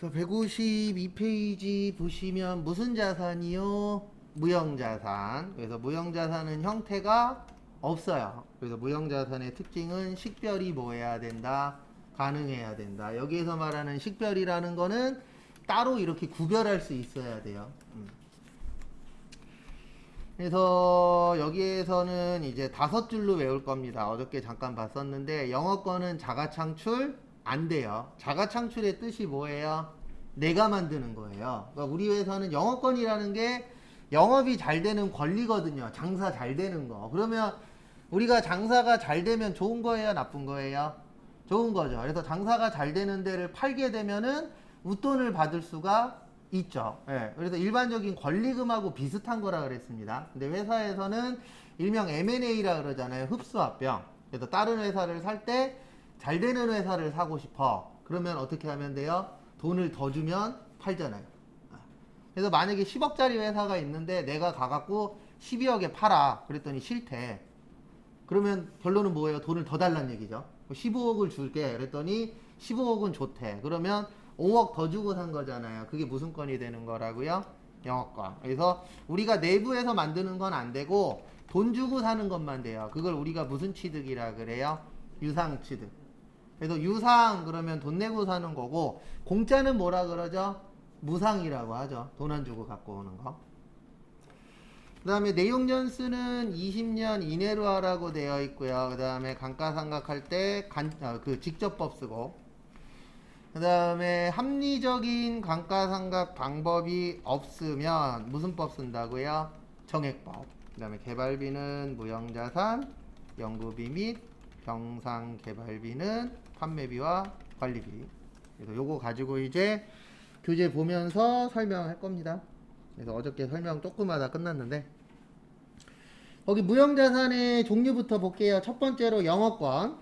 그래서 152페이지 보시면 무슨 자산이요? 무형자산. 그래서 무형자산은 형태가 없어요. 그래서 무형자산의 특징은 식별이 뭐 해야 된다? 가능해야 된다. 여기에서 말하는 식별이라는 거는 따로 이렇게 구별할 수 있어야 돼요. 그래서 여기에서는 이제 5줄로 외울 겁니다. 어저께 잠깐 봤었는데 영어권은 자가창출 안 돼요. 자가창출의 뜻이 뭐예요? 내가 만드는 거예요. 그러니까 우리 회사는 영어권이라는 게 영업이 잘 되는 권리거든요. 장사 잘 되는 거. 그러면 우리가 장사가 잘 되면 좋은 거예요? 나쁜 거예요? 좋은 거죠. 그래서 장사가 잘 되는 데를 팔게 되면은 웃돈을 받을 수가 있죠. 예. 그래서 일반적인 권리금하고 비슷한 거라 그랬습니다. 근데 회사에서는 일명 M&A라 그러잖아요. 흡수합병. 그래서 다른 회사를 살 때 잘 되는 회사를 사고 싶어. 그러면 어떻게 하면 돼요? 돈을 더 주면 팔잖아요. 그래서 만약에 10억짜리 회사가 있는데 내가 가갖고 12억에 팔아. 그랬더니 싫대. 그러면 결론은 뭐예요? 돈을 더 달란 얘기죠. 15억을 줄게. 그랬더니 15억은 좋대. 그러면 5억 더 주고 산 거잖아요. 그게 무슨 건이 되는 거라고요? 영업권. 그래서 우리가 내부에서 만드는 건 안 되고 돈 주고 사는 것만 돼요. 그걸 우리가 무슨 취득이라 그래요? 유상 취득. 그래서 유상 그러면 돈 내고 사는 거고 공짜는 뭐라 그러죠? 무상이라고 하죠. 돈 안 주고 갖고 오는 거. 그 다음에 내용 연수는 20년 이내로 하라고 되어 있고요. 그 다음에 감가상각할 때 그 직접법 쓰고, 그 다음에 합리적인 감가상각 방법이 없으면 무슨 법 쓴다고요? 정액법. 그 다음에 개발비는 무형자산, 연구비 및 병상개발비는 판매비와 관리비. 그래서 요거 가지고 이제 교재 보면서 설명할 겁니다. 그래서 어저께 설명 조금하다 끝났는데 거기 무형자산의 종류부터 볼게요. 첫 번째로 영업권.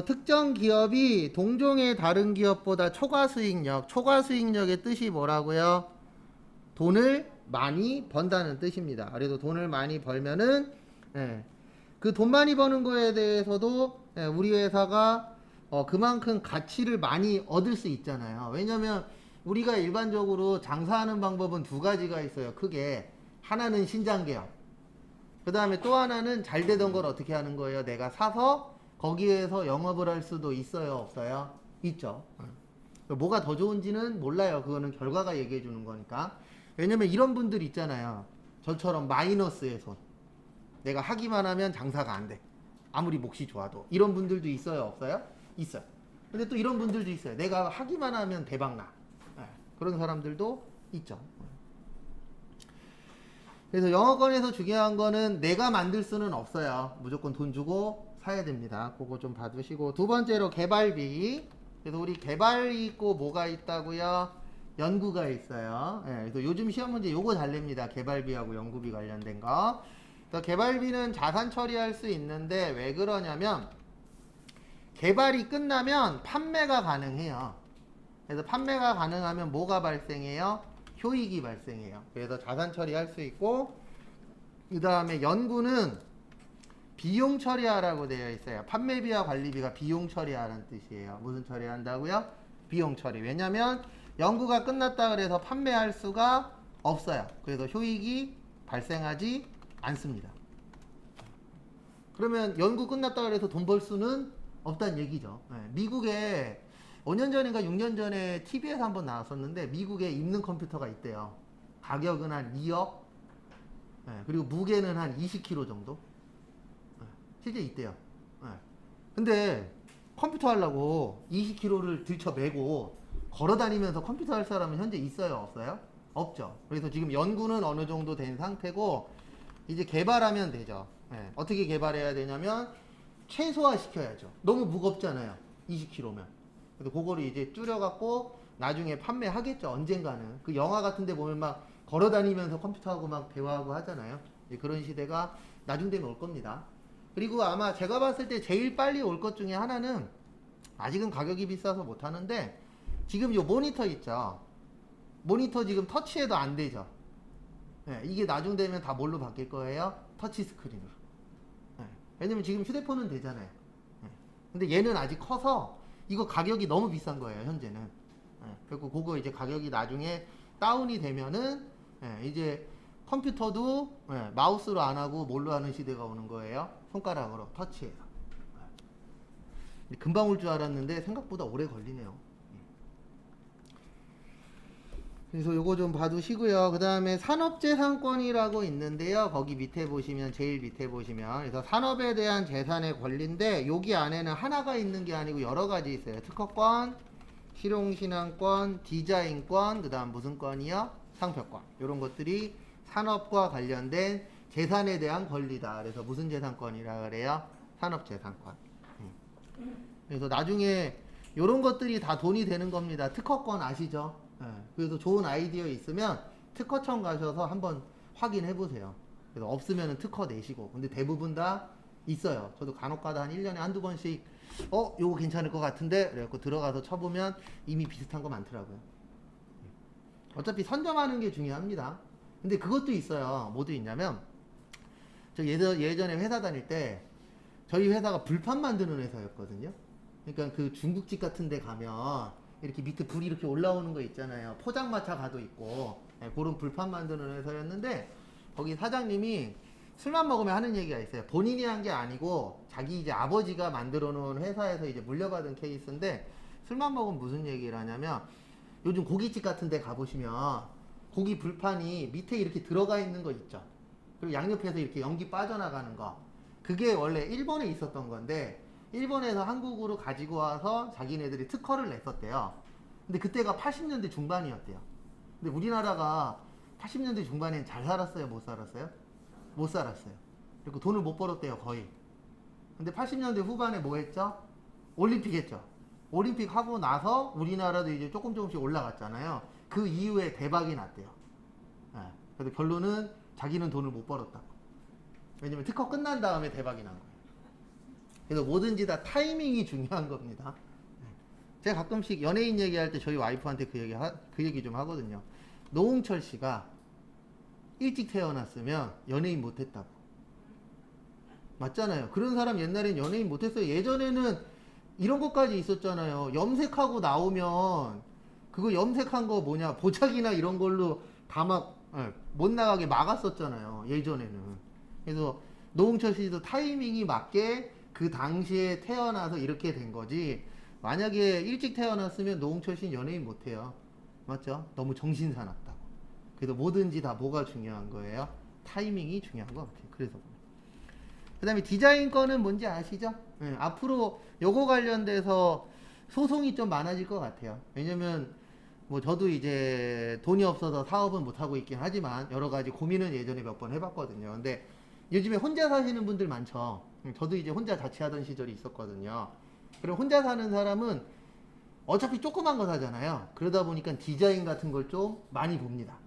특정 기업이 동종의 다른 기업보다 초과수익력. 초과수익력의 뜻이 뭐라고요? 돈을 많이 번다는 뜻입니다. 그래도 돈을 많이 벌면은 그 돈 많이 버는 거에 대해서도 우리 회사가 그만큼 가치를 많이 얻을 수 있잖아요. 왜냐면 우리가 일반적으로 장사하는 방법은 두 가지가 있어요. 크게. 하나는 신장개업. 그 다음에 또 하나는 잘 되던 걸 어떻게 하는 거예요? 내가 사서 거기에서 영업을 할 수도 있어요? 없어요? 있죠. 뭐가 더 좋은지는 몰라요. 그거는 결과가 얘기해 주는 거니까. 왜냐면 이런 분들 있잖아요. 저처럼 마이너스의 손. 내가 하기만 하면 장사가 안 돼. 아무리 몫이 좋아도. 이런 분들도 있어요? 없어요? 있어요. 근데 또 이런 분들도 있어요. 내가 하기만 하면 대박 나. 그런 사람들도 있죠. 그래서 영어권에서 중요한 거는 내가 만들 수는 없어요. 무조건 돈 주고 사야 됩니다. 그거 좀 봐두시고. 두 번째로 개발비. 그래서 우리 개발이 있고 뭐가 있다고요? 연구가 있어요. 그래서 요즘 시험 문제 요거 잘 냅니다. 개발비하고 연구비 관련된 거. 그래서 개발비는 자산 처리할 수 있는데 왜 그러냐면 개발이 끝나면 판매가 가능해요. 그래서 판매가 가능하면 뭐가 발생해요? 효익이 발생해요. 그래서 자산 처리할 수 있고, 그 다음에 연구는 비용 처리하라고 되어 있어요. 판매비와 관리비가 비용 처리하라는 뜻이에요. 무슨 처리한다고요? 비용 처리. 왜냐면 연구가 끝났다 그래서 판매할 수가 없어요. 그래서 효익이 발생하지 않습니다. 그러면 연구 끝났다 그래서 돈 벌 수는 없다는 얘기죠. 미국에 5년 전인가 6년 전에 TV에서 한번 나왔었는데 미국에 입는 컴퓨터가 있대요. 가격은 한 2억, 그리고 무게는 한 20kg 정도. 실제 있대요. 근데 컴퓨터 하려고 20kg를 들쳐 메고 걸어 다니면서 컴퓨터 할 사람은 현재 있어요? 없어요? 없죠. 그래서 지금 연구는 어느 정도 된 상태고 이제 개발하면 되죠. 어떻게 개발해야 되냐면 최소화 시켜야죠. 너무 무겁잖아요. 20kg면. 그래서 그거를 이제 줄여갖고 나중에 판매하겠죠. 언젠가는. 그 영화 같은 데 보면 막 걸어다니면서 컴퓨터하고 막 대화하고 하잖아요. 그런 시대가 나중 되면 올 겁니다. 그리고 아마 제가 봤을 때 제일 빨리 올 것 중에 하나는 아직은 가격이 비싸서 못하는데 지금 요 모니터 있죠. 모니터 지금 터치해도 안 되죠. 이게 나중 되면 다 뭘로 바뀔 거예요? 터치 스크린으로. 왜냐면 지금 휴대폰은 되잖아요. 근데 얘는 아직 커서 이거 가격이 너무 비싼 거예요, 현재는. 그리고 그거 이제 가격이 나중에 다운이 되면은 이제 컴퓨터도 마우스로 안 하고 뭘로 하는 시대가 오는 거예요. 손가락으로 터치해서. 금방 올 줄 알았는데 생각보다 오래 걸리네요. 그래서 요거 좀 봐두시고요. 그 다음에 산업재산권이라고 있는데요. 거기 밑에 보시면, 제일 밑에 보시면, 그래서 산업에 대한 재산의 권리인데, 여기 안에는 하나가 있는 게 아니고 여러 가지 있어요. 특허권, 실용신앙권, 디자인권, 그 다음 무슨 권이요? 상표권. 이런 것들이 산업과 관련된 재산에 대한 권리다. 그래서 무슨 재산권이라 그래요? 산업재산권. 그래서 나중에 이런 것들이 다 돈이 되는 겁니다. 특허권 아시죠? 그래서 좋은 아이디어 있으면 특허청 가셔서 한번 확인해 보세요. 그래서 없으면 특허 내시고. 근데 대부분 다 있어요. 저도 간혹가다 한 1년에 한두 번씩 요거 괜찮을 것 같은데 그래갖고 들어가서 쳐보면 이미 비슷한 거 많더라고요. 어차피 선점하는 게 중요합니다. 근데 그것도 있어요. 뭐도 있냐면 저 예전에 회사 다닐 때 저희 회사가 불판 만드는 회사였거든요. 그러니까 그 중국집 같은 데 가면 이렇게 밑에 불이 이렇게 올라오는 거 있잖아요. 포장마차 가도 있고 그런 불판 만드는 회사였는데 거기 사장님이 술만 먹으면 하는 얘기가 있어요. 본인이 한 게 아니고 자기 이제 아버지가 만들어 놓은 회사에서 이제 물려받은 케이스인데 술만 먹으면 무슨 얘기를 하냐면 요즘 고깃집 같은 데 가보시면 고기 불판이 밑에 이렇게 들어가 있는 거 있죠. 그리고 양옆에서 이렇게 연기 빠져나가는 거. 그게 원래 일본에 있었던 건데 일본에서 한국으로 가지고 와서 자기네들이 특허를 냈었대요. 근데 그때가 80년대 중반이었대요. 근데 우리나라가 80년대 중반엔 잘 살았어요? 못 살았어요? 못 살았어요. 그리고 돈을 못 벌었대요, 거의. 근데 80년대 후반에 뭐 했죠? 올림픽 했죠. 올림픽 하고 나서 우리나라도 이제 조금씩 올라갔잖아요. 그 이후에 대박이 났대요. 그래서 결론은 자기는 돈을 못 벌었다. 왜냐면 특허 끝난 다음에 대박이 난 거예요. 그래서 뭐든지 다 타이밍이 중요한 겁니다. 제가 가끔씩 연예인 얘기할 때 저희 와이프한테 그 얘기 좀 하거든요. 노홍철 씨가 일찍 태어났으면 연예인 못했다고. 맞잖아요. 그런 사람 옛날엔 연예인 못했어요. 예전에는 이런 것까지 있었잖아요. 염색하고 나오면 그거 염색한 거 뭐냐 보자기나 이런 걸로 다 막 못 나가게 막았었잖아요. 예전에는. 그래서 노홍철 씨도 타이밍이 맞게 그 당시에 태어나서 이렇게 된 거지. 만약에 일찍 태어났으면 노홍철 씨는 연예인 못해요. 맞죠? 너무 정신 사납다고. 그래서 뭐든지 다 뭐가 중요한 거예요? 타이밍이 중요한 것 같아요. 그래서 그 다음에 디자인 거는 뭔지 아시죠? 앞으로 요거 관련돼서 소송이 좀 많아질 것 같아요. 왜냐면 뭐 저도 이제 돈이 없어서 사업은 못하고 있긴 하지만 여러 가지 고민은 예전에 몇 번 해봤거든요. 근데 요즘에 혼자 사시는 분들 많죠. 저도 이제 혼자 자취하던 시절이 있었거든요. 그럼 혼자 사는 사람은 어차피 조그만 거 사잖아요. 그러다 보니까 디자인 같은 걸 좀 많이 봅니다.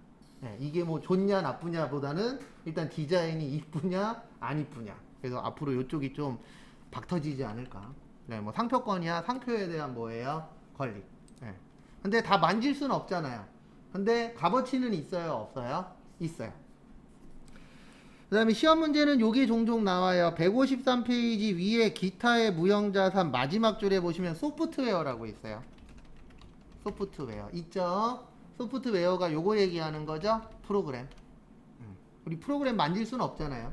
이게 뭐 좋냐 나쁘냐 보다는 일단 디자인이 이쁘냐 안 이쁘냐. 그래서 앞으로 이쪽이 좀 박터지지 않을까. 뭐 상표권이야 상표에 대한 뭐예요? 권리. 근데 다 만질 수는 없잖아요. 근데 값어치는 있어요 없어요? 있어요. 그 다음에 시험 문제는 요게 종종 나와요. 153페이지 위에 기타의 무형자산 마지막 줄에 보시면 소프트웨어라고 있어요. 소프트웨어 있죠? 소프트웨어가 요거 얘기하는 거죠? 프로그램. 우리 프로그램 만질 수는 없잖아요.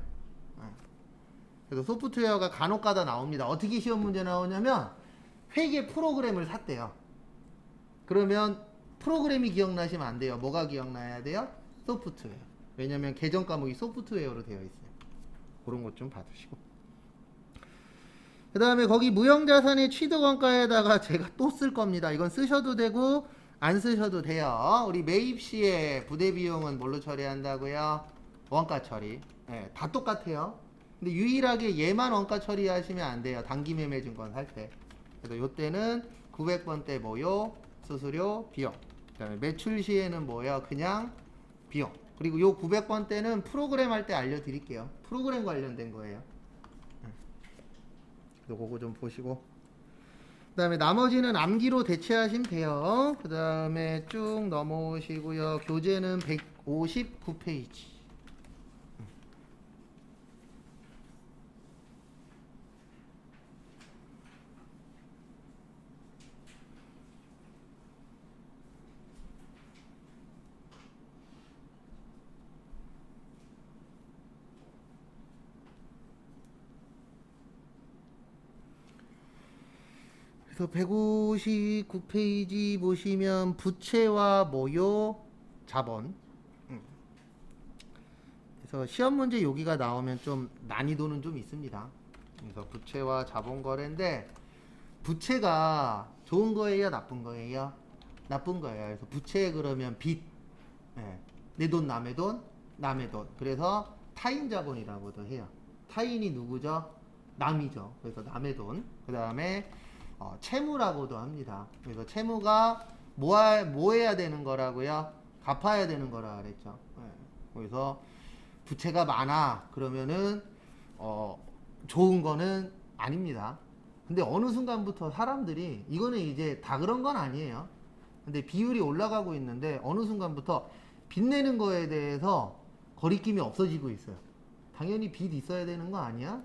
그래서 소프트웨어가 간혹가다 나옵니다. 어떻게 시험 문제 나오냐면 회계 프로그램을 샀대요. 그러면 프로그램이 기억나시면 안 돼요. 뭐가 기억나야 돼요? 소프트웨어. 왜냐면 계정 과목이 소프트웨어로 되어 있어요. 그런 것 좀 봐두시고. 그 다음에 거기 무형자산의 취득원가에다가 제가 또 쓸 겁니다. 이건 쓰셔도 되고 안 쓰셔도 돼요. 우리 매입 시에 부대 비용은 뭘로 처리한다고요? 원가 처리. 다 똑같아요. 근데 유일하게 얘만 원가 처리하시면 안 돼요. 단기 매매 증권 살 때. 그래서 요때는 900번대 뭐요? 수수료, 비용. 그다음에 매출 시에는 뭐예요? 그냥 비용. 그리고 요 900번대는 프로그램 할 때 알려드릴게요. 프로그램 관련된 거예요. 그래서 그거 좀 보시고. 그 다음에 나머지는 암기로 대체하시면 돼요. 그 다음에 쭉 넘어오시고요. 교재는 159페이지. 그래서 159페이지 보시면 부채와 모요, 자본. 그래서 시험 문제 여기가 나오면 좀 난이도는 좀 있습니다. 그래서 부채와 자본 거래인데 부채가 좋은 거예요, 나쁜 거예요? 나쁜 거예요. 그래서 부채 그러면 빚. 예. 내 돈, 남의 돈, 남의 돈. 그래서 타인 자본이라고도 해요. 타인이 누구죠? 남이죠. 그래서 남의 돈. 그 다음에 채무라고도 합니다. 그래서 채무가 뭐 해야 되는 거라고요? 갚아야 되는 거라 그랬죠. 예. 그래서 부채가 많아. 그러면은 좋은 거는 아닙니다. 근데 어느 순간부터 사람들이 이거는 이제 다 그런 건 아니에요. 근데 비율이 올라가고 있는데 어느 순간부터 빚 내는 거에 대해서 거리낌이 없어지고 있어요. 당연히 빚 있어야 되는 거 아니야?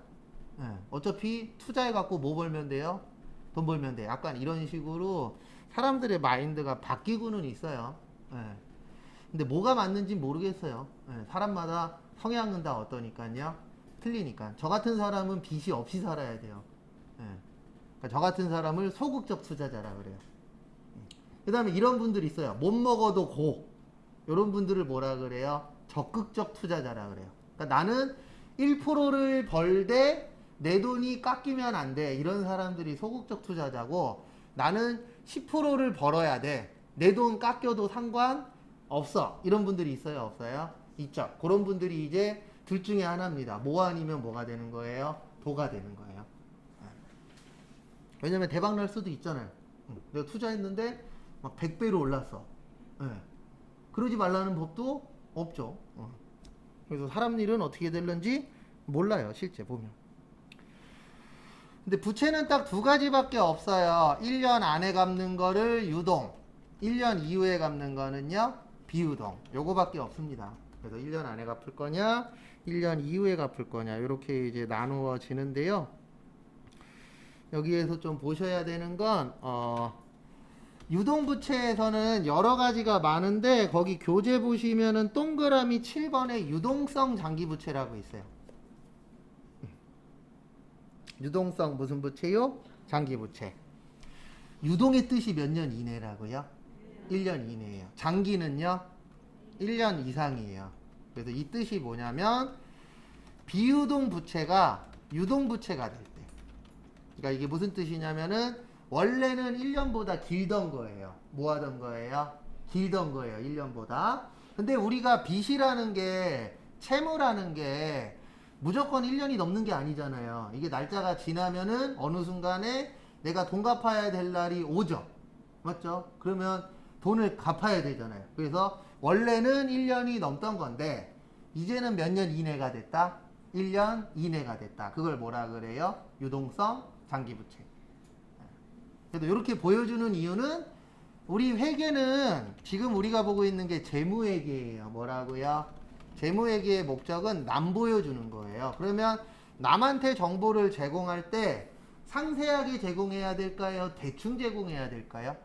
예. 어차피 투자해 갖고 뭐 벌면 돼요? 돈 벌면 돼. 약간 이런 식으로 사람들의 마인드가 바뀌고는 있어요. 예. 근데 뭐가 맞는지 모르겠어요. 예. 사람마다 성향은 다 어떠니까요? 틀리니까. 저 같은 사람은 빚이 없이 살아야 돼요. 예. 그러니까 저 같은 사람을 소극적 투자자라 그래요. 그 다음에 이런 분들이 있어요. 못 먹어도 고. 이런 분들을 뭐라 그래요? 적극적 투자자라 그래요. 그러니까 나는 1%를 벌되 내 돈이 깎이면 안 돼. 이런 사람들이 소극적 투자자고 나는 10%를 벌어야 돼. 내 돈 깎여도 상관없어. 이런 분들이 있어요? 없어요? 있죠. 그런 분들이 이제 둘 중에 하나입니다. 뭐 아니면 뭐가 되는 거예요? 도가 되는 거예요. 왜냐면 대박 날 수도 있잖아요. 내가 투자했는데 막 100배로 올랐어. 네. 그러지 말라는 법도 없죠. 그래서 사람 일은 어떻게 될는지 몰라요. 실제 보면. 근데 부채는 딱 두 가지밖에 없어요. 1년 안에 갚는 거를 유동, 1년 이후에 갚는 거는요 비유동. 요거밖에 없습니다. 그래서 1년 안에 갚을 거냐 1년 이후에 갚을 거냐 이렇게 이제 나누어지는데요. 여기에서 좀 보셔야 되는 건 유동부채에서는 여러 가지가 많은데 거기 교재 보시면은 동그라미 7번에 유동성 장기부채라고 있어요. 유동성 무슨 부채요? 장기부채. 유동의 뜻이 몇 년 이내라고요? 1년 이내예요. 장기는요? 1년 이상이에요. 그래서 이 뜻이 뭐냐면 비유동 부채가 유동 부채가 될 때. 그러니까 이게 무슨 뜻이냐면은 원래는 1년보다 길던 거예요. 뭐 하던 거예요? 길던 거예요. 1년보다. 근데 우리가 빚이라는 게 채무라는 게 무조건 1년이 넘는 게 아니잖아요. 이게 날짜가 지나면은 어느 순간에 내가 돈 갚아야 될 날이 오죠. 맞죠? 그러면 돈을 갚아야 되잖아요. 그래서 원래는 1년이 넘던 건데 이제는 몇 년 이내가 됐다? 1년 이내가 됐다. 그걸 뭐라 그래요? 유동성 장기부채. 그래도 이렇게 보여주는 이유는 우리 회계는 지금 우리가 보고 있는 게 재무회계예요. 뭐라고요? 재무회계의 목적은 남 보여주는 거예요. 그러면 남한테 정보를 제공할 때 상세하게 제공해야 될까요? 대충 제공해야 될까요?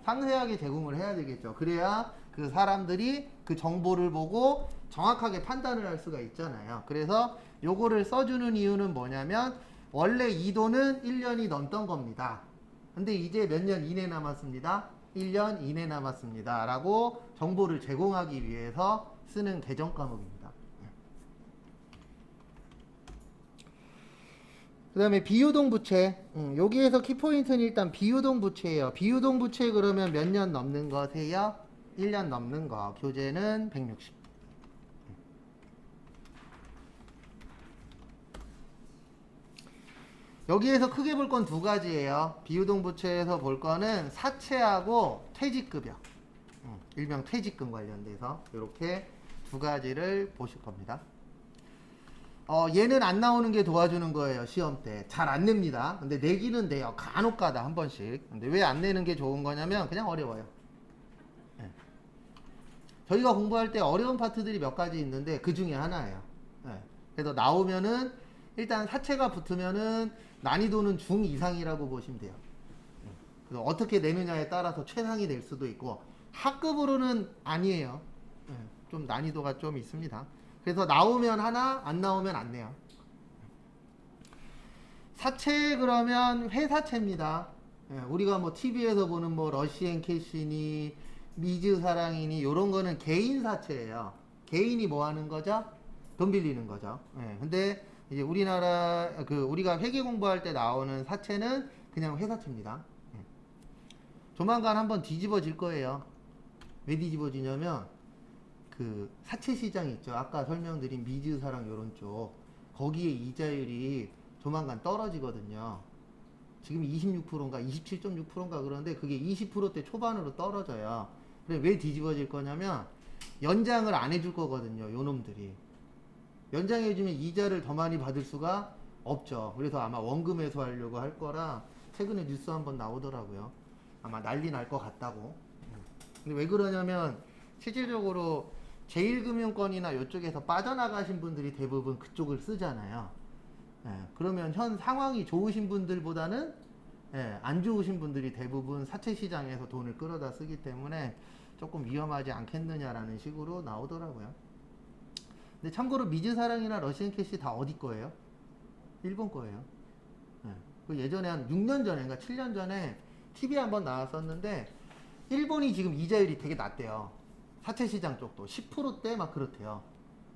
상세하게 제공을 해야 되겠죠. 그래야 그 사람들이 그 정보를 보고 정확하게 판단을 할 수가 있잖아요. 그래서 요거를 써주는 이유는 뭐냐면 원래 이 돈은 1년이 넘던 겁니다. 근데 이제 몇 년 이내 남았습니다. 1년 이내 남았습니다. 라고 정보를 제공하기 위해서 쓰는 개정 과목입니다. 그 다음에 비유동 부채. 여기에서 키포인트는 일단 비유동 부채예요. 비유동 부채 그러면 몇 년 넘는 거세요? 1년 넘는 거. 교재는 160. 여기에서 크게 볼 건 두 가지예요. 비유동 부채에서 볼 거는 사채하고 퇴직급여. 일명 퇴직금 관련돼서 이렇게 두 가지를 보실 겁니다. 얘는 안 나오는 게 도와주는 거예요. 시험 때. 잘 안 냅니다. 근데 내기는 돼요. 간혹 가다 한 번씩. 근데 왜 안 내는 게 좋은 거냐면 그냥 어려워요. 네. 저희가 공부할 때 어려운 파트들이 몇 가지 있는데 그 중에 하나예요. 네. 그래서 나오면은 일단 사채가 붙으면은 난이도는 중 이상이라고 보시면 돼요. 그래서 어떻게 내느냐에 따라서 최상이 될 수도 있고 하급으로는 아니에요. 네. 좀 난이도가 좀 있습니다. 그래서 나오면 하나, 안 나오면 안 내요. 사채 그러면 회사채입니다. 예, 우리가 뭐 TV에서 보는 뭐 러시앤 캐시니 미즈 사랑이니 이런 거는 개인 사채예요. 개인이 뭐 하는 거죠? 돈 빌리는 거죠. 예, 근데 이제 우리나라 우리가 회계 공부할 때 나오는 사채는 그냥 회사채입니다. 예. 조만간 한번 뒤집어질 거예요. 왜 뒤집어지냐면 그 사채 시장 있죠. 아까 설명드린 미즈 사랑 요런 쪽 거기에 이자율이 조만간 떨어지거든요. 지금 26%인가 27.6%인가 그런데 그게 20%대 초반으로 떨어져요. 그래 왜 뒤집어질 거냐면 연장을 안 해줄 거거든요. 요 놈들이 연장해주면 이자를 더 많이 받을 수가 없죠. 그래서 아마 원금 회수하려고 할 거라 최근에 뉴스 한번 나오더라고요. 아마 난리 날 것 같다고. 근데 왜 그러냐면 실질적으로 제1금융권이나 이쪽에서 빠져나가신 분들이 대부분 그쪽을 쓰잖아요. 예, 그러면 현 상황이 좋으신 분들보다는 안 좋으신 분들이 대부분 사채 시장에서 돈을 끌어다 쓰기 때문에 조금 위험하지 않겠느냐라는 식으로 나오더라고요. 근데 참고로 미즈사랑이나 러시앤캐시 다 어디 거예요? 일본 거예요. 예, 그 예전에 한 6년 전에, 그러니까 7년 전에 TV에 한번 나왔었는데 일본이 지금 이자율이 되게 낮대요. 사채 시장 쪽도 10%대 막 그렇대요.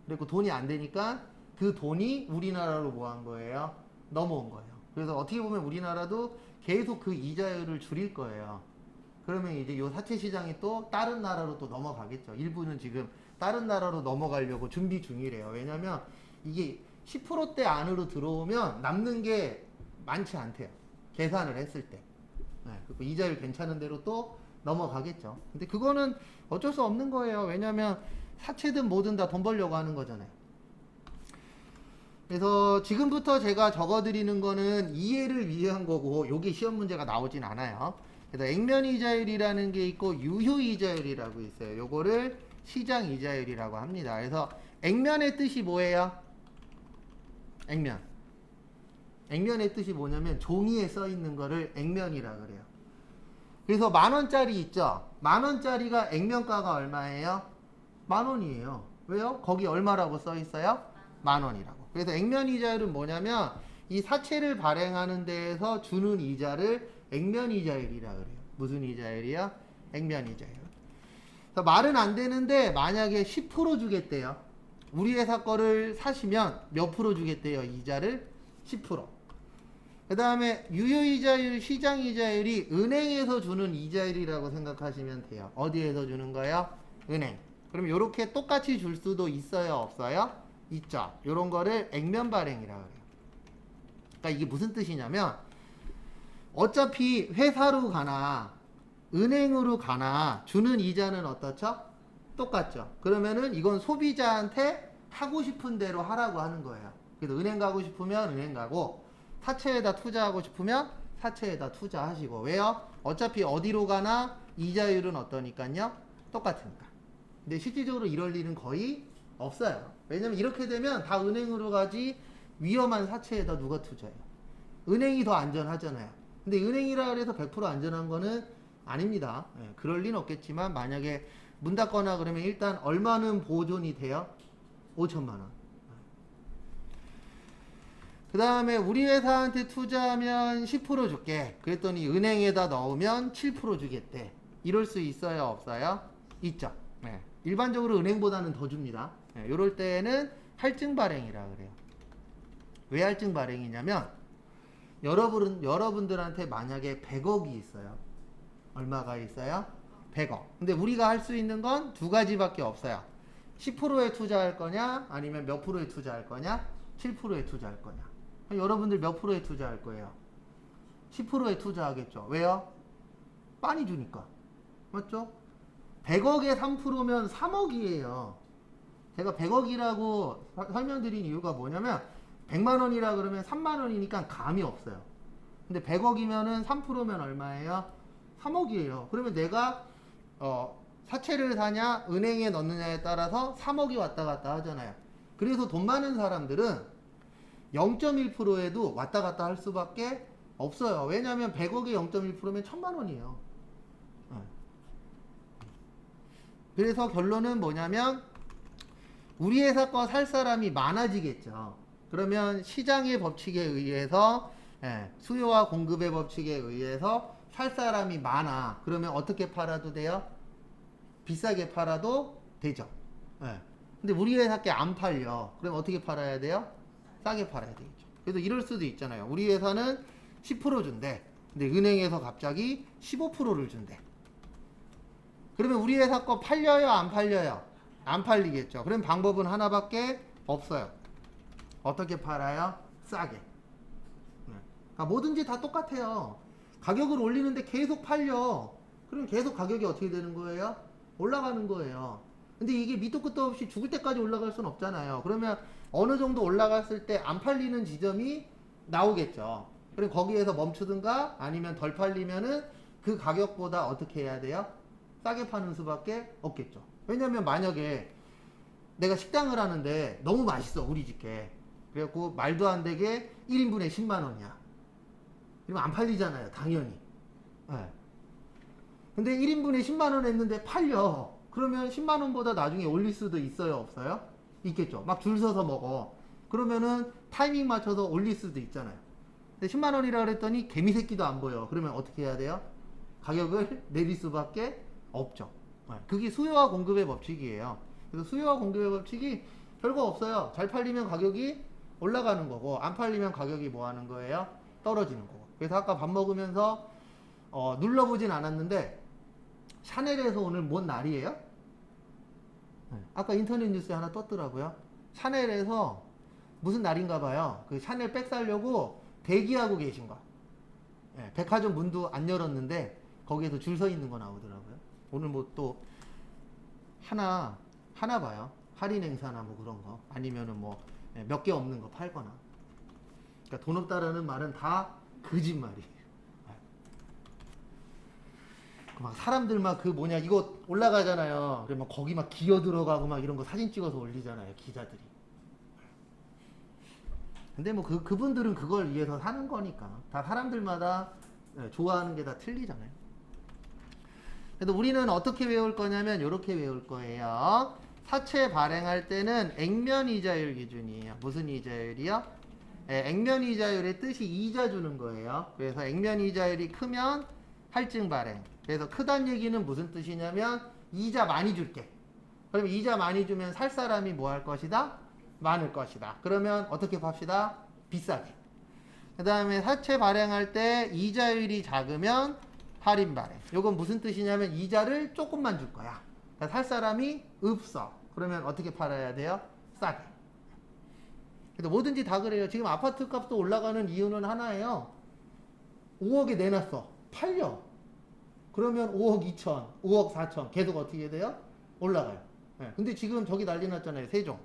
그리고 돈이 안 되니까 그 돈이 우리나라로 뭐 한 거예요? 넘어온 거예요. 그래서 어떻게 보면 우리나라도 계속 그 이자율을 줄일 거예요. 그러면 이제 요 사채 시장이 또 다른 나라로 또 넘어가겠죠. 일부는 지금 다른 나라로 넘어가려고 준비 중이래요. 왜냐면 이게 10%대 안으로 들어오면 남는 게 많지 않대요. 계산을 했을 때. 네, 그리고 이자율 괜찮은 대로 또 넘어가겠죠. 근데 그거는 어쩔 수 없는 거예요. 왜냐면 사채든 뭐든 다 돈 벌려고 하는 거잖아요. 그래서 지금부터 제가 적어드리는 거는 이해를 위한 거고 요게 시험 문제가 나오진 않아요. 그래서 액면 이자율이라는 게 있고 유효 이자율이라고 있어요. 요거를 시장 이자율이라고 합니다. 그래서 액면의 뜻이 뭐예요? 액면. 액면의 뜻이 뭐냐면 종이에 써 있는 거를 액면이라 그래요. 그래서 10,000원짜리 있죠? 10,000원짜리가 액면가가 얼마예요? 10,000원이에요. 왜요? 거기 얼마라고 써 있어요? 10,000원이라고. 그래서 액면 이자율은 뭐냐면 이 사채를 발행하는 데에서 주는 이자를 액면 이자율이라 그래요. 무슨 이자율이야? 액면 이자율. 그래서 말은 안 되는데 만약에 10% 주겠대요. 우리 회사 거를 사시면 몇 프로 주겠대요? 이자를 10%. 그 다음에 유효이자율, 시장이자율이 은행에서 주는 이자율이라고 생각하시면 돼요. 어디에서 주는 거예요? 은행. 그럼 이렇게 똑같이 줄 수도 있어요? 없어요? 있죠. 이런 거를 액면 발행이라고 해요. 그러니까 이게 무슨 뜻이냐면 어차피 회사로 가나 은행으로 가나 주는 이자는 어떻죠? 똑같죠. 그러면은 이건 소비자한테 하고 싶은 대로 하라고 하는 거예요. 그래서 은행 가고 싶으면 은행 가고 사채에다 투자하고 싶으면 사채에다 투자하시고. 왜요? 어차피 어디로 가나 이자율은 어떠니까요? 똑같으니까. 근데 실질적으로 이럴 일은 거의 없어요. 왜냐면 이렇게 되면 다 은행으로 가지 위험한 사채에다 누가 투자해요? 은행이 더 안전하잖아요. 근데 은행이라 그래서 100% 안전한 거는 아닙니다. 예, 그럴 리는 없겠지만 만약에 문 닫거나 그러면 일단 얼마는 보존이 돼요? 5천만 원. 그 다음에 우리 회사한테 투자하면 10% 줄게. 그랬더니 은행에다 넣으면 7% 주겠대. 이럴 수 있어요? 없어요? 있죠. 네. 일반적으로 은행보다는 더 줍니다. 네. 이럴 때는 할증 발행이라 그래요. 왜 할증 발행이냐면 여러분들한테 만약에 100억이 있어요. 얼마가 있어요? 100억. 근데 우리가 할 수 있는 건 두 가지밖에 없어요. 10%에 투자할 거냐? 아니면 몇 프로에 투자할 거냐? 7%에 투자할 거냐? 여러분들 몇 프로에 투자할 거예요? 10%에 투자하겠죠. 왜요? 많이 주니까. 맞죠? 100억에 3%면 3억이에요. 제가 100억이라고 설명드린 이유가 뭐냐면 100만 원이라 그러면 3만 원이니까 감이 없어요. 근데 100억이면은 3%면 얼마예요? 3억이에요. 그러면 내가 사채를 사냐 은행에 넣느냐에 따라서 3억이 왔다 갔다 하잖아요. 그래서 돈 많은 사람들은 0.1%에도 왔다 갔다 할 수밖에 없어요. 왜냐하면 100억에 0.1%면 1,000만 원이에요. 그래서 결론은 뭐냐면 우리 회사 거 살 사람이 많아지겠죠. 그러면 시장의 법칙에 의해서 수요와 공급의 법칙에 의해서 살 사람이 많아. 그러면 어떻게 팔아도 돼요? 비싸게 팔아도 되죠. 예. 근데 우리 회사 게 안 팔려. 그럼 어떻게 팔아야 돼요? 싸게 팔아야 되겠죠. 그래서 이럴 수도 있잖아요. 우리 회사는 10% 준대. 근데 은행에서 갑자기 15%를 준대. 그러면 우리 회사 거 팔려요? 안 팔려요? 안 팔리겠죠. 그럼 방법은 하나밖에 없어요. 어떻게 팔아요? 싸게. 그러니까 뭐든지 다 똑같아요. 가격을 올리는데 계속 팔려. 그럼 계속 가격이 어떻게 되는 거예요? 올라가는 거예요. 근데 이게 밑도 끝도 없이 죽을 때까지 올라갈 수는 없잖아요. 그러면 어느 정도 올라갔을 때 안 팔리는 지점이 나오겠죠. 그럼 거기에서 멈추든가 아니면 덜 팔리면은 그 가격보다 어떻게 해야 돼요? 싸게 파는 수밖에 없겠죠. 왜냐면 만약에 내가 식당을 하는데 너무 맛있어 우리 집게. 그래갖고 말도 안 되게 1인분에 10만 원이야. 이러면 안 팔리잖아요, 당연히. 네. 근데 1인분에 10만 원 했는데 팔려. 그러면 10만 원보다 나중에 올릴 수도 있어요, 없어요? 있겠죠. 막 줄 서서 먹어. 그러면은 타이밍 맞춰서 올릴 수도 있잖아요. 근데 10만 원이라 그랬더니 개미 새끼도 안 보여. 그러면 어떻게 해야 돼요? 가격을 내릴 수밖에 없죠. 네. 그게 수요와 공급의 법칙이에요. 그래서 수요와 공급의 법칙이 별거 없어요. 잘 팔리면 가격이 올라가는 거고 안 팔리면 가격이 뭐 하는 거예요? 떨어지는 거고. 그래서 아까 밥 먹으면서 눌러보진 않았는데 샤넬에서 오늘 뭔 날이에요? 네. 아까 인터넷 뉴스에 하나 떴더라고요. 샤넬에서 무슨 날인가 봐요. 그 샤넬 백 사려고 대기하고 계신 거. 네. 백화점 문도 안 열었는데 거기에서 줄 서 있는 거 나오더라고요. 오늘 뭐 또 하나 봐요. 할인 행사나 뭐 그런 거 아니면은 뭐 몇 개 없는 거 팔거나. 그러니까 돈 없다라는 말은 다 거짓말이에요. 막 사람들 막 그 뭐냐 이거 올라가잖아요. 그러면 거기 막 기어 들어가고 막 이런 거 사진 찍어서 올리잖아요, 기자들이. 근데 뭐 그분들은 그걸 위해서 사는 거니까 다 사람들마다 좋아하는 게 다 틀리잖아요. 그래서 우리는 어떻게 외울 거냐면 이렇게 외울 거예요. 사채 발행할 때는 액면 이자율 기준이에요. 무슨 이자율이요? 액면 이자율의 뜻이 이자 주는 거예요. 그래서 액면 이자율이 크면 할증 발행. 그래서 크다는 얘기는 무슨 뜻이냐면 이자 많이 줄게. 그러면 이자 많이 주면 살 사람이 뭐 할 것이다? 많을 것이다. 그러면 어떻게 팝시다? 비싸게. 그 다음에 사채 발행할 때 이자율이 작으면 할인 발행. 요건 무슨 뜻이냐면 이자를 조금만 줄 거야. 그러니까 살 사람이 없어. 그러면 어떻게 팔아야 돼요? 싸게. 그래서 뭐든지 다 그래요. 지금 아파트 값도 올라가는 이유는 하나예요. 5억에 내놨어. 팔려. 그러면 5억 2천, 5억 4천 계속 어떻게 돼요? 올라가요. 네. 근데 지금 저기 난리 났잖아요. 세종.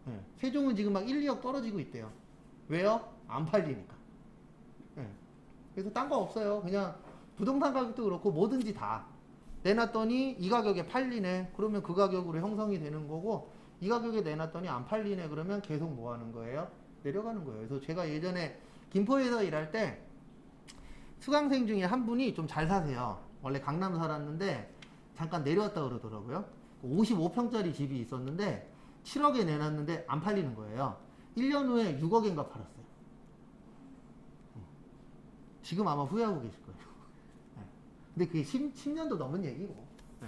네. 세종은 지금 막 1, 2억 떨어지고 있대요. 왜요? 안 팔리니까. 네. 그래서 딴 거 없어요. 그냥 부동산 가격도 그렇고 뭐든지 다 내놨더니 이 가격에 팔리네. 그러면 그 가격으로 형성이 되는 거고 이 가격에 내놨더니 안 팔리네. 그러면 계속 뭐 하는 거예요? 내려가는 거예요. 그래서 제가 예전에 김포에서 일할 때 수강생 중에 한 분이 좀 잘 사세요. 원래 강남 살았는데 잠깐 내려왔다 그러더라고요. 55평짜리 집이 있었는데 7억에 내놨는데 안 팔리는 거예요. 1년 후에 6억인가 팔았어요. 지금 아마 후회하고 계실 거예요. 네. 근데 그게 10년도 넘은 얘기고. 네.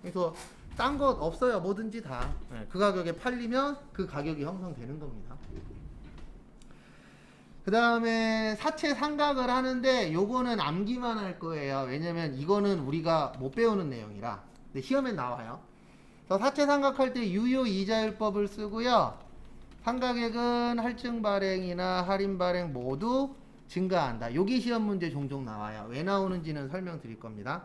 그래서 딴 것 없어요. 뭐든지 다. 네. 그 가격에 팔리면 그 가격이 형성되는 겁니다. 그 다음에 사채 상각을 하는데 요거는 암기만 할 거예요. 왜냐면 이거는 우리가 못 배우는 내용이라. 근데 시험에 나와요. 그래서 사채 상각할 때 유효 이자율법을 쓰고요. 상각액은 할증 발행이나 할인 발행 모두 증가한다. 여기 시험 문제 종종 나와요. 왜 나오는지는 설명드릴 겁니다.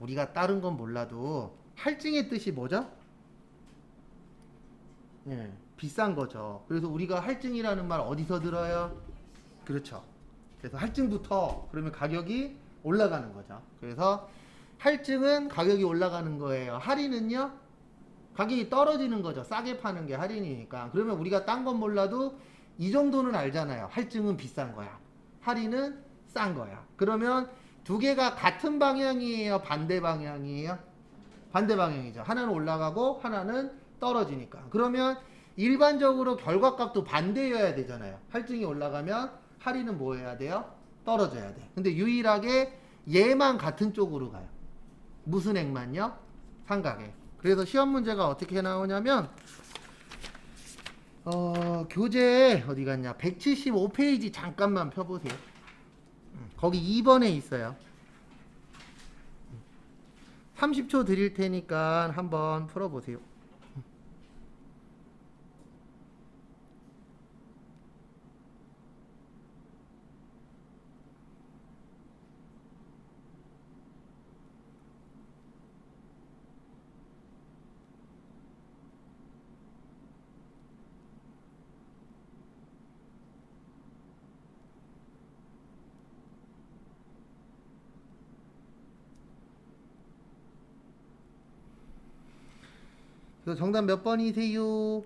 우리가 다른 건 몰라도 할증의 뜻이 뭐죠? 예, 비싼 거죠. 그래서 우리가 할증이라는 말 어디서 들어요? 그렇죠. 그래서 할증부터 그러면 가격이 올라가는 거죠. 그래서 할증은 가격이 올라가는 거예요. 할인은요? 가격이 떨어지는 거죠. 싸게 파는 게 할인이니까. 그러면 우리가 딴 건 몰라도 이 정도는 알잖아요. 할증은 비싼 거야. 할인은 싼 거야. 그러면 두 개가 같은 방향이에요? 반대 방향이에요? 반대 방향이죠. 하나는 올라가고 하나는 떨어지니까. 그러면 일반적으로 결과값도 반대여야 되잖아요. 할증이 올라가면 할인은 뭐 해야 돼요? 떨어져야 돼. 근데 유일하게 얘만 같은 쪽으로 가요. 무슨 액만요? 삼각액. 그래서 시험 문제가 어떻게 나오냐면 교재 어디 갔냐? 175페이지 잠깐만 펴보세요. 거기 2번에 있어요. 30초 드릴 테니까 한번 풀어보세요. 그래서 정답 몇 번이세요?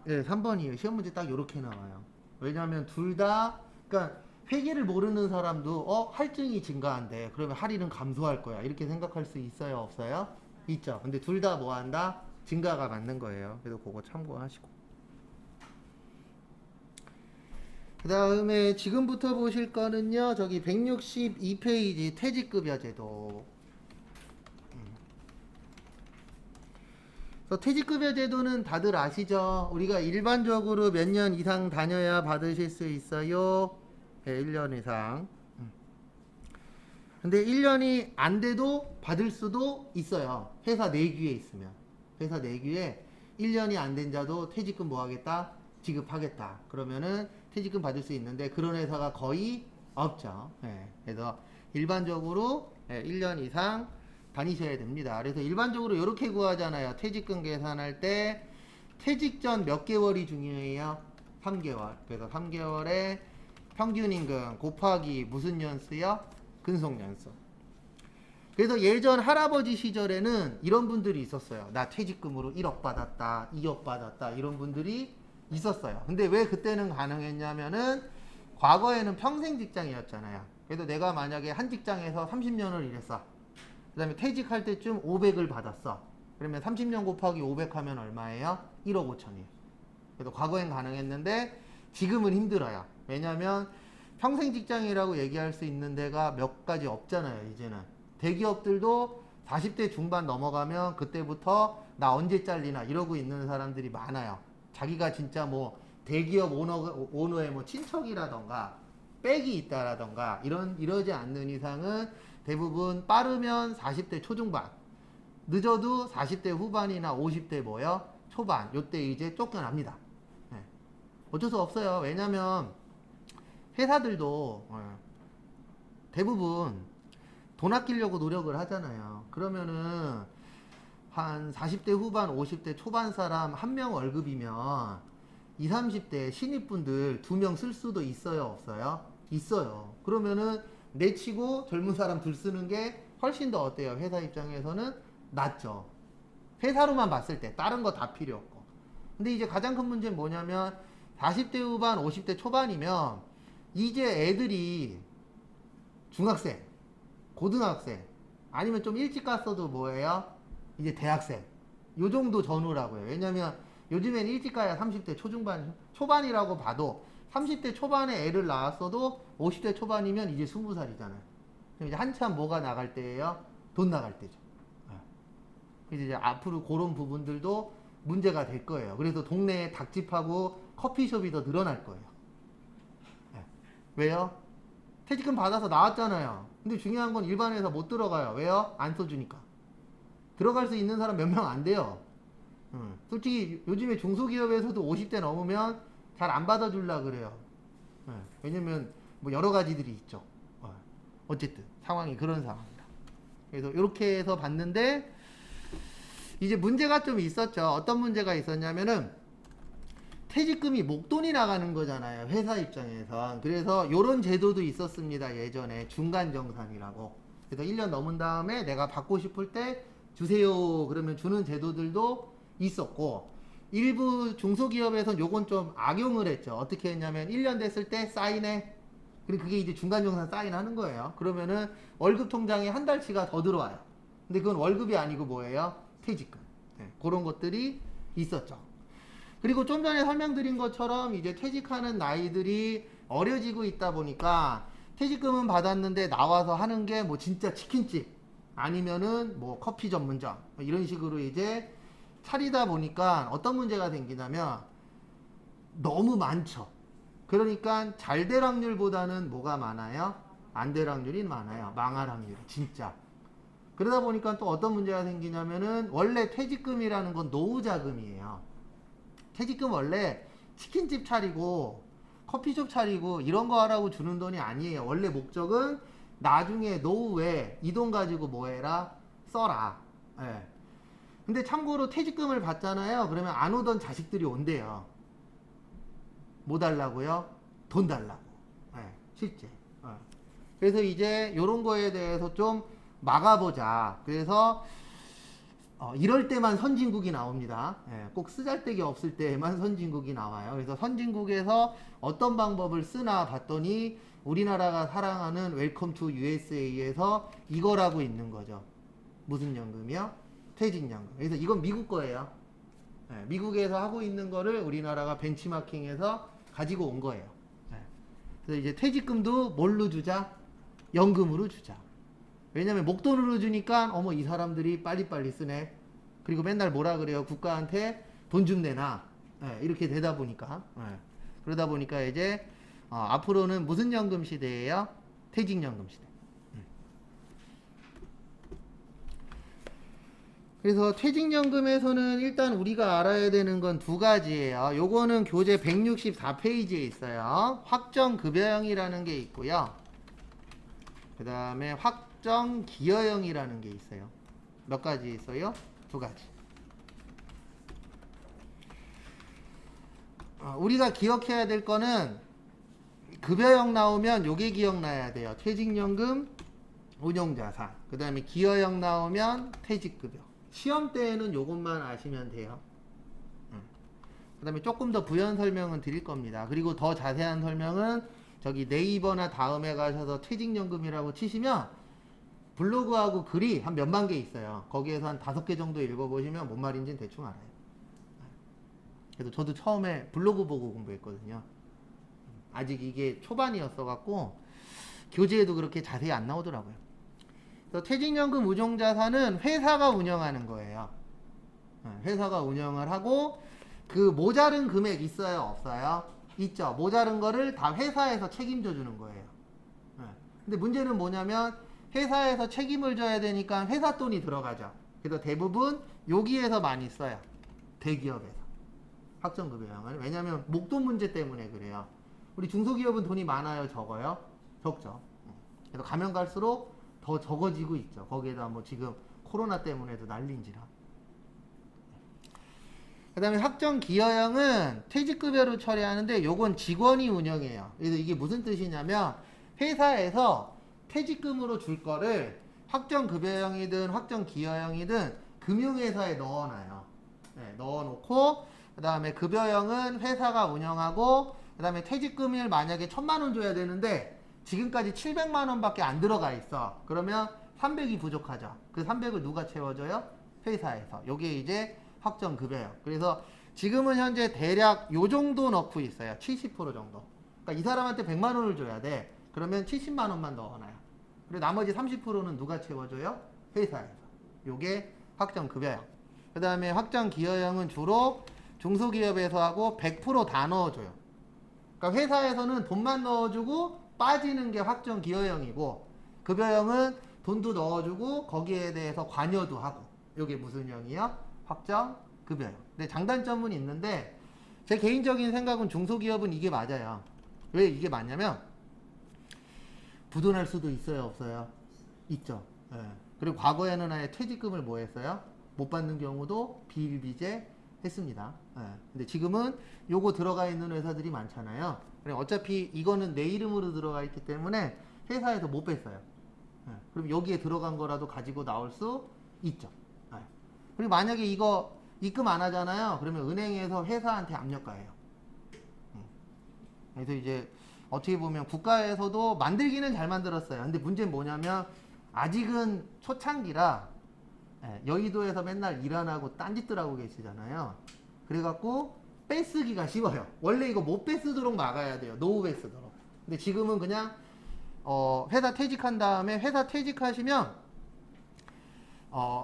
네, 3번이에요. 시험 문제 딱 요렇게 나와요. 왜냐하면 둘 다, 그러니까 회계를 모르는 사람도 할증이 증가한대. 그러면 할인은 감소할 거야. 이렇게 생각할 수 있어요? 없어요? 있죠. 근데 둘 다 뭐 한다? 증가가 맞는 거예요. 그래서 그거 참고하시고. 그 다음에 지금부터 보실 거는요. 저기 162페이지 퇴직급여 제도. 퇴직급여 제도는 다들 아시죠? 우리가 일반적으로 몇 년 이상 다녀야 받으실 수 있어요? 네, 1년 이상. 근데 1년이 안 돼도 받을 수도 있어요. 회사 내규에 있으면. 회사 내규에 1년이 안 된 자도 퇴직금 뭐 하겠다? 지급하겠다. 그러면은 퇴직금 받을 수 있는데 그런 회사가 거의 없죠. 네, 그래서 일반적으로 1년 이상 다니셔야 됩니다. 그래서 일반적으로 이렇게 구하잖아요. 퇴직금 계산할 때 퇴직 전 몇 개월이 중요해요? 3개월. 그래서 3개월에 평균임금 곱하기 무슨 연수요? 근속연수. 그래서 예전 할아버지 시절에는 이런 분들이 있었어요. 나 퇴직금으로 1억 받았다, 2억 받았다 이런 분들이 있었어요. 근데 왜 그때는 가능했냐면은 과거에는 평생 직장이었잖아요. 그래서 내가 만약에 한 직장에서 30년을 일했어. 그 다음에 퇴직할 때쯤 500을 받았어. 그러면 30년 곱하기 500 하면 얼마예요? 1억 5천이에요. 그래서 과거엔 가능했는데 지금은 힘들어요. 왜냐면 평생 직장이라고 얘기할 수 있는 데가 몇 가지 없잖아요. 이제는 대기업들도 40대 중반 넘어가면 그때부터 나 언제 잘리나 이러고 있는 사람들이 많아요. 자기가 진짜 뭐 대기업 오너의 뭐 친척이라던가 빽이 있다라던가 이러지 않는 이상은 대부분 빠르면 40대 초중반, 늦어도 40대 후반이나 50대 뭐요? 초반, 요때 이제 쫓겨납니다. 네. 어쩔 수 없어요. 왜냐면 회사들도 대부분 돈 아끼려고 노력을 하잖아요. 그러면은 한 40대 후반, 50대 초반 사람 한 명 월급이면 20, 30대 신입분들 2명 쓸 수도 있어요? 없어요? 있어요. 그러면은 내치고 젊은 사람 둘 쓰는 게 훨씬 더 어때요? 회사 입장에서는 낫죠. 회사로만 봤을 때 다른 거 다 필요 없고. 근데 이제 가장 큰 문제는 뭐냐면 40대 후반, 50대 초반이면 이제 애들이 중학생, 고등학생 아니면 좀 일찍 갔어도 뭐예요? 이제 대학생 요 정도 전후라고요. 왜냐면 요즘엔 일찍 가야 30대 초반이라고 봐도 30대 초반에 애를 낳았어도 50대 초반이면 이제 20살이잖아요. 그럼 이제 한참 뭐가 나갈 때예요? 돈 나갈 때죠. 그래서 이제 앞으로 그런 부분들도 문제가 될 거예요. 그래서 동네에 닭집하고 커피숍이 더 늘어날 거예요. 왜요? 퇴직금 받아서 나왔잖아요. 근데 중요한 건 일반회사 못 들어가요. 왜요? 안 써주니까. 들어갈 수 있는 사람 몇 명 안 돼요. 솔직히 요즘에 중소기업에서도 50대 넘으면 잘 안 받아줄라 그래요. 왜냐면 뭐 여러 가지들이 있죠. 어쨌든 상황이 그런 상황입니다. 그래서 이렇게 해서 봤는데 이제 문제가 좀 있었죠. 어떤 문제가 있었냐면은 퇴직금이 목돈이 나가는 거잖아요. 회사 입장에선. 그래서 요런 제도도 있었습니다. 예전에 중간정산이라고. 그래서 1년 넘은 다음에 내가 받고 싶을 때 주세요. 그러면 주는 제도들도 있었고 일부 중소기업에선 요건 좀 악용을 했죠. 어떻게 했냐면 1년 됐을 때 사인해. 그리고 그게 이제 중간정산 사인하는 거예요. 그러면은 월급 통장에 한 달치가 더 들어와요. 근데 그건 월급이 아니고 뭐예요? 퇴직금. 네, 그런 것들이 있었죠. 그리고 좀 전에 설명드린 것처럼 이제 퇴직하는 나이들이 어려지고 있다 보니까 퇴직금은 받았는데 나와서 하는 게 뭐 진짜 치킨집 아니면은 뭐 커피 전문점 뭐 이런 식으로 이제 차리다 보니까 어떤 문제가 생기냐면 너무 많죠. 그러니까 잘 될 확률보다는 뭐가 많아요? 안 될 확률이 많아요. 망할 확률이 진짜. 그러다 보니까 또 어떤 문제가 생기냐면은 원래 퇴직금이라는 건 노후 자금이에요. 퇴직금 원래 치킨집 차리고 커피숍 차리고 이런 거 하라고 주는 돈이 아니에요. 원래 목적은 나중에 노후에 이 돈 가지고 뭐 해라? 써라. 예. 근데 참고로 퇴직금을 받잖아요. 그러면 안 오던 자식들이 온대요. 뭐 달라고요? 돈 달라고. 예, 실제. 그래서 이제 이런 거에 대해서 좀 막아보자. 그래서 이럴 때만 선진국이 나옵니다. 예, 꼭 쓰잘데기 없을 때만 선진국이 나와요. 그래서 선진국에서 어떤 방법을 쓰나 봤더니 우리나라가 사랑하는 웰컴 투 USA에서 이걸 하고 있는 거죠. 무슨 연금이요? 퇴직연금. 그래서 이건 미국 거예요. 예, 미국에서 하고 있는 거를 우리나라가 벤치마킹해서 가지고 온 거예요. 예. 그래서 이제 퇴직금도 뭘로 주자? 연금으로 주자. 왜냐면 목돈으로 주니까 어머 이 사람들이 빨리빨리 쓰네. 그리고 맨날 뭐라 그래요? 국가한테 돈 좀 내놔. 예, 이렇게 되다 보니까 예. 그러다 보니까 이제 앞으로는 무슨 연금 시대예요? 퇴직연금 시대. 그래서 퇴직연금에서는 일단 우리가 알아야 되는 건 두 가지예요. 요거는 교재 164페이지에 있어요. 확정급여형이라는 게 있고요. 그 다음에 확정기여형이라는 게 있어요. 몇 가지 있어요? 두 가지. 우리가 기억해야 될 거는 급여형 나오면 요게 기억나야 돼요. 퇴직연금, 운용자산. 그 다음에 기여형 나오면 퇴직급여. 시험 때에는 요것만 아시면 돼요. 그 다음에 조금 더 부연 설명은 드릴 겁니다. 그리고 더 자세한 설명은 저기 네이버나 다음에 가셔서 퇴직연금이라고 치시면 블로그하고 글이 한 몇만 개 있어요. 거기에서 한 5개 정도 읽어보시면 뭔 말인지는 대충 알아요. 그래서 저도 처음에 블로그 보고 공부했거든요. 아직 이게 초반이었어갖고 교재에도 그렇게 자세히 안 나오더라고요. 그래서 퇴직연금 운용자산은 회사가 운영하는 거예요. 회사가 운영을 하고 그 모자른 금액 있어요? 없어요? 있죠. 모자른 거를 다 회사에서 책임져 주는 거예요. 근데 문제는 뭐냐면 회사에서 책임을 져야 되니까 회사 돈이 들어가죠. 그래서 대부분 여기에서 많이 써요. 대기업에서. 확정급여형을. 왜냐면 목돈 문제 때문에 그래요. 우리 중소기업은 돈이 많아요? 적어요? 적죠. 그래서 가면 갈수록 더 적어지고 있죠. 거기에다 뭐 지금 코로나 때문에도 난리인지라. 그 다음에 확정기여형은 퇴직급여로 처리하는데 요건 직원이 운영해요. 그래서 이게 무슨 뜻이냐면 회사에서 퇴직금으로 줄 거를 확정급여형이든 확정기여형이든 금융회사에 넣어놔요. 네, 넣어놓고 그 다음에 급여형은 회사가 운영하고 그 다음에 퇴직금을 만약에 1,000만원 줘야 되는데 지금까지 700만원 밖에 안 들어가 있어. 그러면 300이 부족하죠. 그 300을 누가 채워줘요? 회사에서. 요게 이제 확정급여형. 그래서 지금은 현재 대략 요 정도 넣고 있어요. 70% 정도. 그러니까 이 사람한테 100만원을 줘야 돼. 그러면 70만원만 넣어놔요. 그리고 나머지 30%는 누가 채워줘요? 회사에서. 요게 확정급여형. 그 다음에 확정기여형은 주로 중소기업에서 하고 100% 다 넣어줘요. 그러니까 회사에서는 돈만 넣어주고 빠지는 게 확정기여형이고 급여형은 돈도 넣어주고 거기에 대해서 관여도 하고. 요게 무슨 형이요? 확정급여형. 근데 장단점은 있는데 제 개인적인 생각은 중소기업은 이게 맞아요. 왜 이게 맞냐면 부도날 수도 있어요, 없어요? 있죠. 예. 그리고 과거에는 아예 퇴직금을 뭐 했어요? 못 받는 경우도 비일비재 했습니다. 예. 근데 지금은 요거 들어가 있는 회사들이 많잖아요. 그럼 어차피 이거는 내 이름으로 들어가 있기 때문에 회사에서 못 뺐어요. 예. 그럼 여기에 들어간 거라도 가지고 나올 수 있죠. 예. 그리고 만약에 이거 입금 안 하잖아요. 그러면 은행에서 회사한테 압력가해요. 그래서 이제 어떻게 보면 국가에서도 만들기는 잘 만들었어요. 근데 문제는 뭐냐면 아직은 초창기라 여의도에서 맨날 일 안 하고 딴짓들 하고 계시잖아요. 그래갖고 뺏쓰기가 쉬워요. 원래 이거 못 뺏쓰도록 막아야 돼요. 노후 뺏쓰도록. 근데 지금은 그냥 회사 퇴직한 다음에 회사 퇴직하시면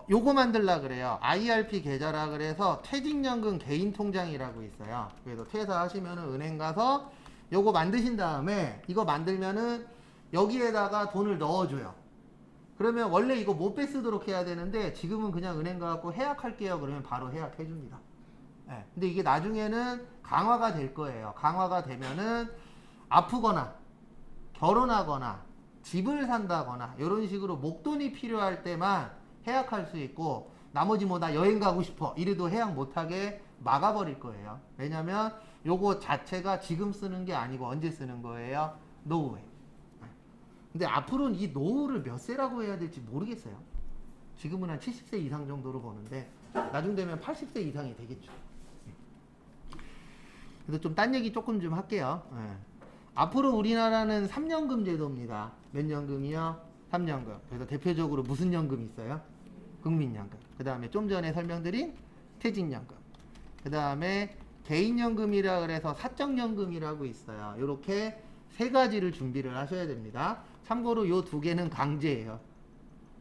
요거 만들라 그래요. IRP 계좌라 그래서 퇴직연금 개인 통장이라고 있어요. 그래서 퇴사하시면은 은행 가서 요거 만드신 다음에 이거 만들면은 여기에다가 돈을 넣어줘요. 그러면 원래 이거 못 빼쓰도록 해야 되는데 지금은 그냥 은행 가갖고 해약할게요. 그러면 바로 해약해 줍니다. 네. 근데 이게 나중에는 강화가 될 거예요. 강화가 되면은 아프거나 결혼하거나 집을 산다거나 이런 식으로 목돈이 필요할 때만 해약할 수 있고 나머지 뭐 나 여행 가고 싶어 이래도 해약 못하게 막아버릴 거예요. 왜냐면 요거 자체가 지금 쓰는 게 아니고 언제 쓰는 거예요? 노후에. 근데 앞으로는 이 노후를 몇 세라고 해야 될지 모르겠어요. 지금은 한 70세 이상 정도로 보는데 나중 되면 80세 이상이 되겠죠. 그래서 좀 딴 얘기 조금 좀 할게요. 앞으로 우리나라는 3년금 제도입니다. 몇 년금이요? 3년금. 그래서 대표적으로 무슨 연금이 있어요? 국민연금. 그 다음에 좀 전에 설명드린 퇴직연금. 그 다음에 개인연금이라 그래서 사적연금이라고 있어요. 이렇게 세 가지를 준비를 하셔야 됩니다. 참고로 요 두 개는 강제예요.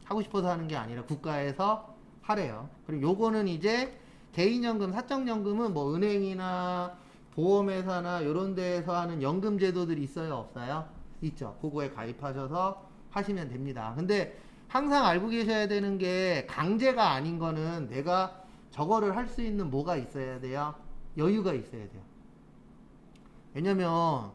하고 싶어서 하는 게 아니라 국가에서 하래요. 그리고 요거는 이제 개인연금, 사적연금은 뭐 은행이나 보험회사나 이런 데에서 하는 연금 제도들이 있어요? 없어요? 있죠. 그거에 가입하셔서 하시면 됩니다. 근데 항상 알고 계셔야 되는 게 강제가 아닌 거는 내가 저거를 할 수 있는 뭐가 있어야 돼요? 여유가 있어야 돼요. 왜냐면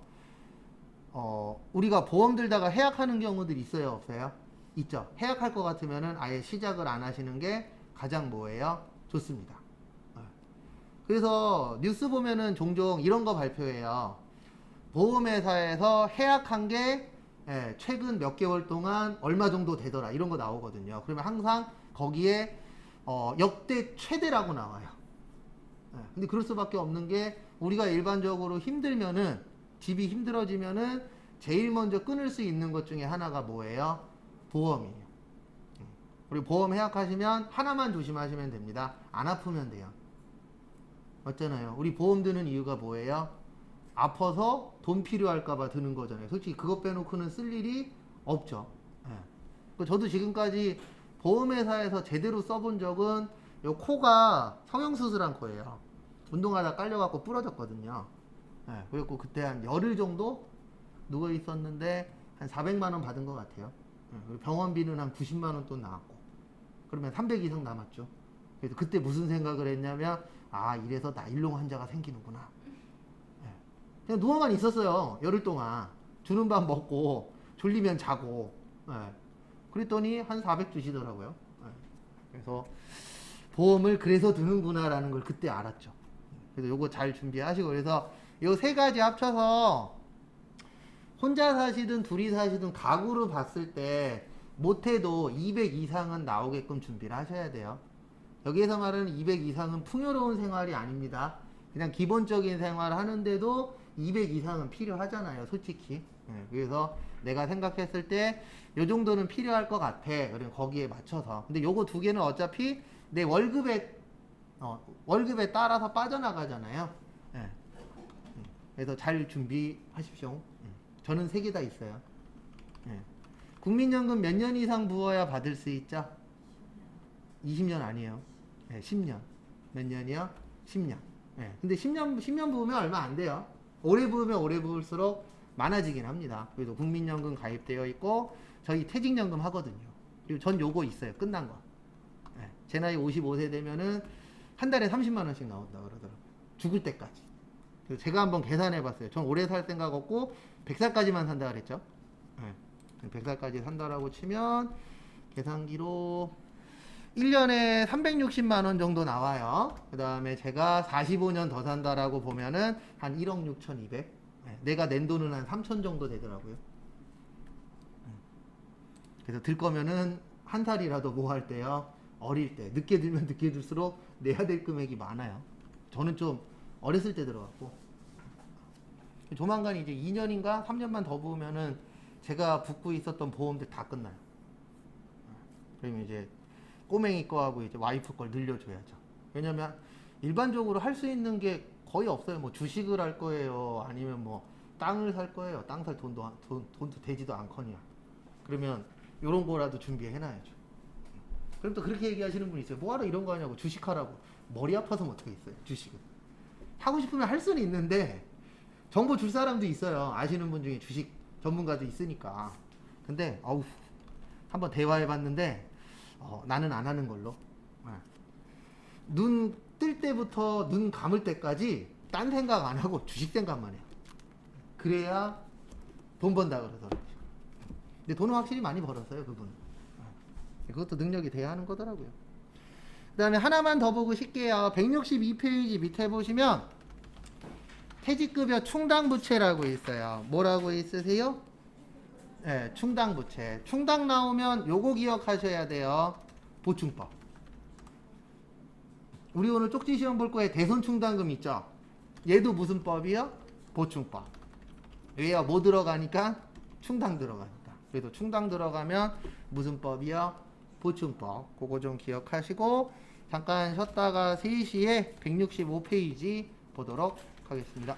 우리가 보험 들다가 해약하는 경우들이 있어요? 없어요? 있죠. 해약할 것 같으면은 아예 시작을 안 하시는 게 가장 뭐예요? 좋습니다. 그래서 뉴스 보면은 종종 이런 거 발표해요. 보험회사에서 해약한 게 최근 몇 개월 동안 얼마 정도 되더라 이런 거 나오거든요. 그러면 항상 거기에 역대 최대라고 나와요. 근데 그럴 수밖에 없는 게 우리가 일반적으로 힘들면은 집이 힘들어지면은 제일 먼저 끊을 수 있는 것 중에 하나가 뭐예요? 보험이에요. 그리고 보험 해약하시면 하나만 조심하시면 됩니다. 안 아프면 돼요. 맞잖아요. 우리 보험 드는 이유가 뭐예요? 아파서 돈 필요할까봐 드는 거잖아요. 솔직히 그것 빼놓고는 쓸 일이 없죠. 저도 지금까지 보험회사에서 제대로 써본 적은 요 코가 성형수술한 코예요. 운동하다 깔려갖고 부러졌거든요. 그래갖고 그때 한 열흘 정도 누워 있었는데 한 400만원 받은 것 같아요. 그리고 병원비는 한 90만원 또 나왔고. 그러면 300 이상 남았죠. 그래서 그때 무슨 생각을 했냐면 이래서 나일론 환자가 생기는구나. 그냥 누워만 있었어요. 열흘 동안. 주는 밥 먹고 졸리면 자고. 그랬더니 한 400 주시더라고요. 그래서 보험을 그래서 드는구나라는 걸 그때 알았죠. 그래서 요거 잘 준비하시고 그래서 요 세 가지 합쳐서 혼자 사시든 둘이 사시든 가구로 봤을 때 못해도 200 이상은 나오게끔 준비를 하셔야 돼요. 여기에서 말하는 200 이상은 풍요로운 생활이 아닙니다. 그냥 기본적인 생활을 하는데도 200 이상은 필요하잖아요, 솔직히. 그래서 내가 생각했을 때 요 정도는 필요할 것 같아. 그럼 거기에 맞춰서. 근데 요거 두 개는 어차피 내 월급에 따라서 빠져나가잖아요. 그래서 잘 준비하십시오. 저는 세 개 다 있어요. 국민연금 몇 년 이상 부어야 받을 수 있죠? 20년 아니에요. 10년. 몇 년이요? 10년. 근데 10년 부으면 얼마 안 돼요. 오래 부으면 오래 부을수록 많아지긴 합니다. 그래도 국민연금 가입되어 있고, 저희 퇴직연금 하거든요. 그리고 전 요거 있어요. 끝난 거. 제 나이 55세 되면은 한 달에 30만원씩 나온다 그러더라고요. 죽을 때까지. 그래서 제가 한번 계산해 봤어요. 전 오래 살 생각 없고, 100살까지만 산다 그랬죠. 100살까지 산다라고 치면, 계산기로, 1년에 360만원 정도 나와요. 그 다음에 제가 45년 더 산다라고 보면은 한 1억 6,200. 내가 낸 돈은 한 3천 정도 되더라고요. 그래서 들 거면은 한 살이라도 뭐 할 때요. 어릴 때. 늦게 들면 늦게 들수록 내야 될 금액이 많아요. 저는 좀 어렸을 때 들어갔고. 조만간 이제 2년인가 3년만 더 부으면은 제가 붓고 있었던 보험들 다 끝나요. 그러면 이제 꼬맹이 거하고 이제 와이프 걸 늘려줘야죠. 왜냐면 일반적으로 할 수 있는 게 거의 없어요. 뭐 주식을 할 거예요. 아니면 뭐 땅을 살 거예요. 땅 살 돈도 되지도 않거니와. 그러면 요런 거라도 준비해놔야죠. 그럼 또 그렇게 얘기하시는 분이 있어요. 뭐하러 이런 거 하냐고. 주식하라고. 머리 아파서 못하겠어요. 주식은. 하고 싶으면 할 수는 있는데 정보 줄 사람도 있어요. 아시는 분 중에 주식 전문가도 있으니까. 근데 어우, 한번 대화해봤는데 나는 안 하는 걸로. 눈 뜰 때부터 눈 감을 때까지 딴 생각 안 하고 주식 생각만 해요. 그래야 돈 번다 그러더라고요. 근데 돈은 확실히 많이 벌었어요, 그분은. 그것도 능력이 돼야 하는 거더라고요. 그 다음에 하나만 더 보고 쉽게요. 162페이지 밑에 보시면 퇴직급여 충당부채라고 있어요. 뭐라고 있으세요? 네, 충당부채. 충당 나오면 요거 기억하셔야 돼요. 보충법. 우리 오늘 쪽지 시험 볼 거에 대손충당금 있죠? 얘도 무슨 법이요? 보충법. 왜요? 뭐 들어가니까? 충당 들어가니까. 그래도 충당 들어가면 무슨 법이요? 보충법. 그거 좀 기억하시고 잠깐 쉬었다가 3시에 165페이지 보도록 하겠습니다.